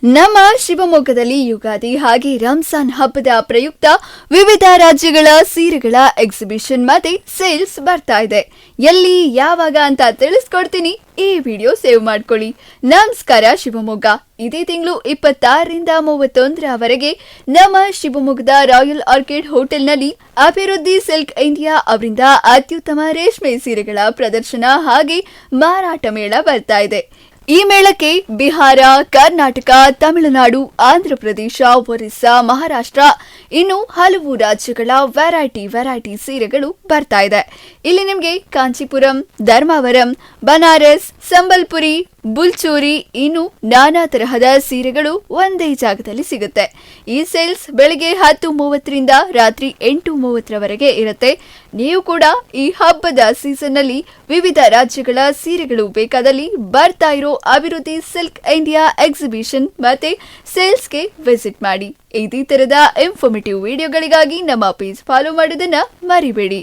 ನಮ್ಮ ಶಿವಮೊಗ್ಗದಲ್ಲಿ ಯುಗಾದಿ ಹಾಗೆ ರಂಜಾನ್ ಹಬ್ಬದ ಪ್ರಯುಕ್ತ ವಿವಿಧ ರಾಜ್ಯಗಳ ಸೀರೆಗಳ ಎಕ್ಸಿಬಿಷನ್ ಮತ್ತೆ ಸೇಲ್ಸ್ ಬರ್ತಾ ಇದೆ. ಎಲ್ಲಿ ಯಾವಾಗ ಅಂತ ತಿಳಿಸ್ಕೊಡ್ತೀನಿ, ಈ ವಿಡಿಯೋ ಸೇವ್ ಮಾಡ್ಕೊಳ್ಳಿ. ನಮಸ್ಕಾರ ಶಿವಮೊಗ್ಗ. ಇದೇ ತಿಂಗಳು 26ರಿಂದ 31ರವರೆಗೆ ನಮ್ಮ ಶಿವಮೊಗ್ಗದ ರಾಯಲ್ ಆರ್ಕಿಡ್ ಹೋಟೆಲ್ನಲ್ಲಿ ಅಭಿವೃದ್ಧಿ ಸಿಲ್ಕ್ ಇಂಡಿಯಾ ಅವರಿಂದ ಅತ್ಯುತ್ತಮ ರೇಷ್ಮೆ ಸೀರೆಗಳ ಪ್ರದರ್ಶನ ಹಾಗೆ ಮಾರಾಟ ಮೇಳ ಬರ್ತಾ ಇದೆ. ಈ ಮೇಳಕ್ಕೆ ಬಿಹಾರ, ಕರ್ನಾಟಕ, ತಮಿಳುನಾಡು, ಆಂಧ್ರಪ್ರದೇಶ, ಒರಿಸ್ಸಾ, ಮಹಾರಾಷ್ಟ್ರ ಇನ್ನು ಹಲವು ರಾಜ್ಯಗಳ ವೆರೈಟಿ ಸೀರೆಗಳು ಬರ್ತಾ ಇದೆ. ಇಲ್ಲಿ ನಿಮಗೆ ಕಾಂಚೀಪುರಂ, ಧರ್ಮಾವರಂ, ಬನಾರಸ್, ಸಂಬಲ್ಪುರಿ, ಬುಲ್ಚೂರಿ ಇನ್ನು ನಾನಾ ತರಹದ ಸೀರೆಗಳು ಒಂದೇ ಜಾಗದಲ್ಲಿ ಸಿಗುತ್ತೆ. ಈ ಸೇಲ್ಸ್ ಬೆಳಿಗ್ಗೆ 10:30ರಿಂದ ರಾತ್ರಿ 8:30ರವರೆಗೆ ಇರುತ್ತೆ. ನೀವು ಕೂಡ ಈ ಹಬ್ಬದ ಸೀಸನ್ ನಲ್ಲಿ ವಿವಿಧ ರಾಜ್ಯಗಳ ಸೀರೆಗಳು ಬೇಕಾದಲ್ಲಿ ಬರ್ತಾ ಇರೋ ಅಭಿವೃದ್ಧಿ ಸಿಲ್ಕ್ ಇಂಡಿಯಾ ಎಕ್ಸಿಬಿಷನ್ ಮತ್ತೆ ಸೇಲ್ಸ್ಗೆ ವಿಸಿಟ್ ಮಾಡಿ. ಇದೇ ತರದ ಇನ್ಫಾರ್ಮೇಟಿವ್ ವಿಡಿಯೋಗಳಿಗಾಗಿ ನಮ್ಮ ಪೇಜ್ ಫಾಲೋ ಮಾಡೋದನ್ನ ಮರಿಬೇಡಿ.